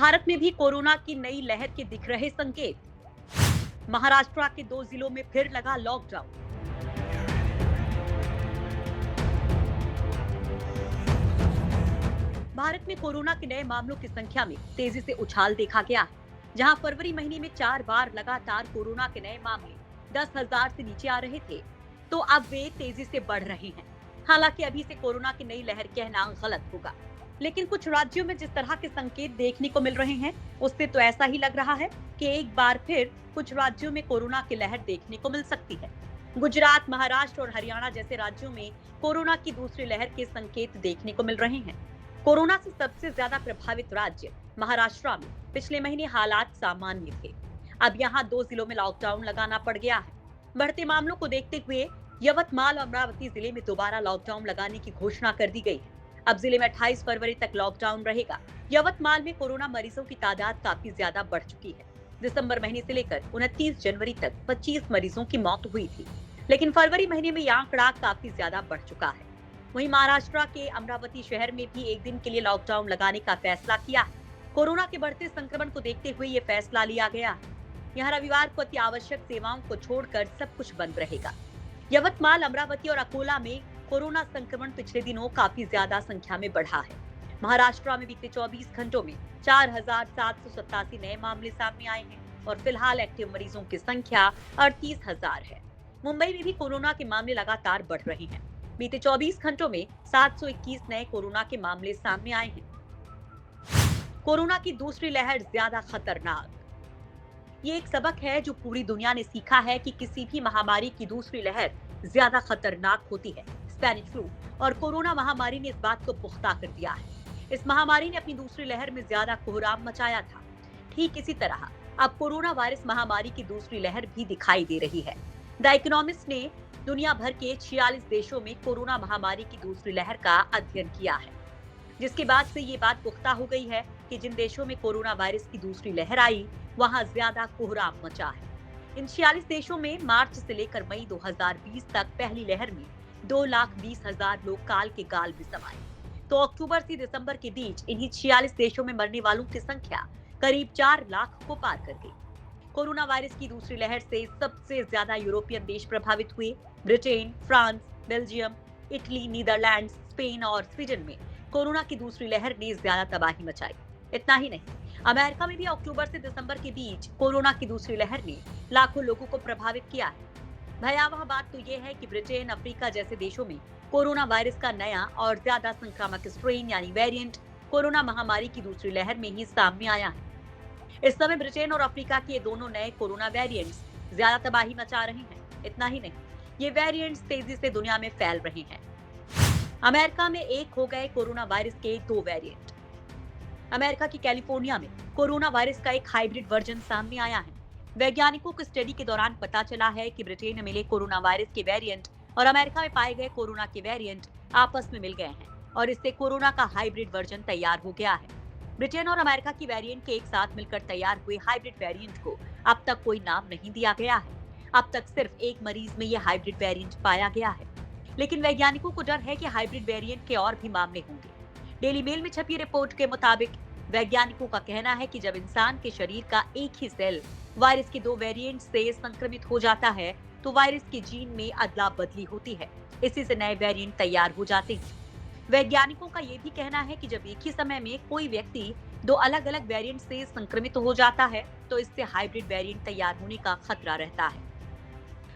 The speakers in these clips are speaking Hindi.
भारत में भी कोरोना की नई लहर के दिख रहे संकेत। महाराष्ट्र के 2 जिलों में फिर लगा लॉकडाउन। भारत में कोरोना के नए मामलों की संख्या में तेजी से उछाल देखा गया है। जहां फरवरी महीने में 4 बार लगातार कोरोना के नए मामले 10,000 से नीचे आ रहे थे, तो अब वे तेजी से बढ़ रहे हैं। हालांकि अभी से कोरोना की नई लहर कहना गलत होगा, लेकिन कुछ राज्यों में जिस तरह के संकेत देखने को मिल रहे हैं, उससे तो ऐसा ही लग रहा है कि एक बार फिर कुछ राज्यों में कोरोना की लहर देखने को मिल सकती है। गुजरात, महाराष्ट्र और हरियाणा जैसे राज्यों में कोरोना की दूसरी लहर के संकेत देखने को मिल रहे हैं। कोरोना से सबसे ज्यादा प्रभावित राज्य महाराष्ट्र में पिछले महीने हालात सामान्य थे। अब यहाँ 2 जिलों में लॉकडाउन लगाना पड़ गया है। बढ़ते मामलों को देखते हुए यवतमाल और अमरावती जिले में दोबारा लॉकडाउन लगाने की घोषणा कर दी गई है। अब जिले में 28 फरवरी तक लॉकडाउन रहेगा। यवतमाल में कोरोना मरीजों की तादाद काफी ज्यादा बढ़ चुकी है। दिसंबर महीने से लेकर 29 जनवरी तक 25 मरीजों की मौत हुई थी, लेकिन फरवरी महीने में यह आंकड़ा काफी ज्यादा बढ़ चुका है। वहीं महाराष्ट्र के अमरावती शहर में भी एक दिन के लिए लॉकडाउन लगाने का फैसला किया है। कोरोना के बढ़ते संक्रमण को देखते हुए ये फैसला लिया गया है। यहाँ रविवार को अति आवश्यक सेवाओं को छोड़कर सब कुछ बंद रहेगा। यवतमाल, अमरावती और अकोला में कोरोना संक्रमण पिछले दिनों काफी ज्यादा संख्या में बढ़ा है। महाराष्ट्र में बीते 24 घंटों में 4,787 नए मामले सामने आए हैं और फिलहाल एक्टिव मरीजों की संख्या 38,000 है। मुंबई में भी कोरोना के मामले लगातार बढ़ रहे हैं। बीते 24 घंटों में 721 नए कोरोना के मामले सामने आए हैं। कोरोना की दूसरी लहर ज्यादा खतरनाक। ये एक सबक है जो पूरी दुनिया ने सीखा है कि किसी भी महामारी की दूसरी लहर ज्यादा खतरनाक होती है। स्पेनिश फ्लू और कोरोना महामारी ने इस बात को पुख्ता कर दिया है। इस महामारी ने अपनी दूसरी लहर में ज्यादा कोहराम मचाया था। ठीक इसी तरह अब कोरोना वायरस महामारी की दूसरी लहर भी दिखाई दे रही है। द इकोनॉमिस्ट ने दुनिया भर के 46 देशों में कोरोना महामारी की दूसरी लहर का अध्ययन किया है, जिसके बाद से ये बात पुख्ता हो गई है कि जिन देशों में कोरोना वायरस की दूसरी लहर आई, वहां ज्यादा कोहराम मचा है। इन 46 देशों में मार्च से लेकर मई 2020 तक पहली लहर में 2,20,000 लोग काल के गाल में समाये, तो अक्टूबर से दिसंबर के बीच इन्हीं 46 देशों में मरने वालों की संख्या करीब 4 लाख को पार कर गई। कोरोना वायरस की दूसरी लहर से सबसे ज्यादा यूरोपियन देश प्रभावित हुए। Britain, France, Belgium, Italy, Netherlands, Spain और स्वीडन में कोरोना की दूसरी लहर ने ज्यादा तबाही मचाई। इतना ही नहीं, अमेरिका में भी अक्टूबर से दिसंबर के बीच कोरोना की दूसरी लहर ने लाखों लोगों को प्रभावित किया है। भयावह बात तो यह है कि ब्रिटेन, अफ्रीका जैसे देशों में कोरोना वायरस का नया और ज्यादा संक्रामक स्ट्रेन यानी वेरिएंट कोरोना महामारी की दूसरी लहर में ही सामने आया है। इस समय ब्रिटेन और अफ्रीका के दोनों नए कोरोना वेरिएंट्स ज्यादा तबाही मचा रहे हैं। इतना ही नहीं, ये वेरिएंट्स तेजी से दुनिया में फैल रहे हैं। अमेरिका में एक हो गए कोरोना वायरस के 2 वेरिएंट। अमेरिका की कैलिफोर्निया में कोरोना वायरस का एक हाइब्रिड वर्जन सामने आया है। वैज्ञानिकों को स्टडी के दौरान पता चला है कि ब्रिटेन में मिले कोरोना वायरस के वेरिएंट और अमेरिका में पाए गए कोरोना के वेरिएंट आपस में मिल गए हैं और इससे कोरोना का हाइब्रिड वर्जन तैयार हो गया है। ब्रिटेन और अमेरिका की वेरिएंट के एक साथ मिलकर तैयार हुए हाइब्रिड वेरिएंट को अब तक कोई नाम नहीं दिया गया है। अब तक सिर्फ एक मरीज में यह हाइब्रिड वेरिएंट पाया गया है, लेकिन वैज्ञानिकों को डर है कि हाइब्रिड वेरिएंट के और भी मामले होंगे। डेली मेल में छपी रिपोर्ट के मुताबिक वैज्ञानिकों का कहना है कि जब इंसान के शरीर का एक ही सेल वायरस के 2 वेरिएंट से संक्रमित हो जाता है, तो वायरस के जीन में अदला बदली होती है। इसी से नए वेरिएंट तैयार हो जाते हैं। वैज्ञानिकों का ये भी कहना है कि जब एक ही समय में कोई व्यक्ति 2 अलग-अलग वेरिएंट से संक्रमित हो जाता है, तो इससे हाइब्रिड वेरिएंट तैयार होने का खतरा रहता है।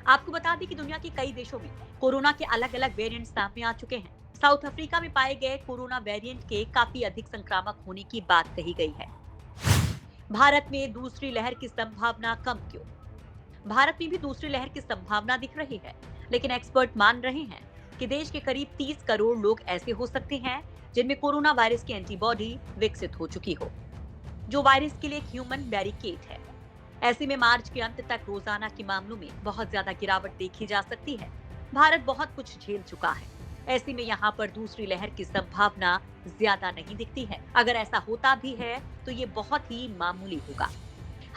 आपको बता दें कि दुनिया के कई देशों में कोरोना के अलग-अलग वेरिएंट सामने आ चुके हैं। साउथ अफ्रीका में पाए गए कोरोना वेरिएंट के काफी अधिक संक्रामक होने की बात कही गई है। भारत में दूसरी लहर की संभावना कम क्यों? भारत में भी दूसरी लहर की संभावना दिख रही है, लेकिन एक्सपर्ट मान रहे हैं कि देश के करीब 30 करोड़ लोग ऐसे हो सकते हैं जिनमें कोरोना वायरस की एंटीबॉडी विकसित हो चुकी हो, जो वायरस के लिए एक ह्यूमन बैरिकेड है। ऐसे में मार्च के अंत तक रोजाना के मामलों में बहुत ज्यादा गिरावट देखी जा सकती है। भारत बहुत कुछ झेल चुका है, ऐसे में यहाँ पर दूसरी लहर की संभावना ज्यादा नहीं दिखती है। अगर ऐसा होता भी है तो ये बहुत ही मामूली होगा।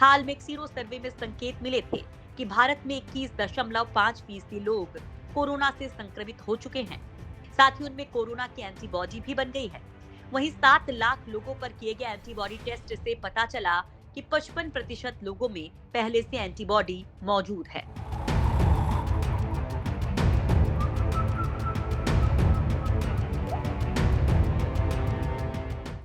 हाल में एक सीरो सर्वे में संकेत मिले थे कि भारत में 21.5% लोग कोरोना से संक्रमित हो चुके हैं। साथ ही उनमें कोरोना की एंटीबॉडी भी बन गई है। वहीं 7 लाख लोगों पर किए गए एंटीबॉडी टेस्ट से पता चला कि 55% लोगों में पहले से एंटीबॉडी मौजूद है।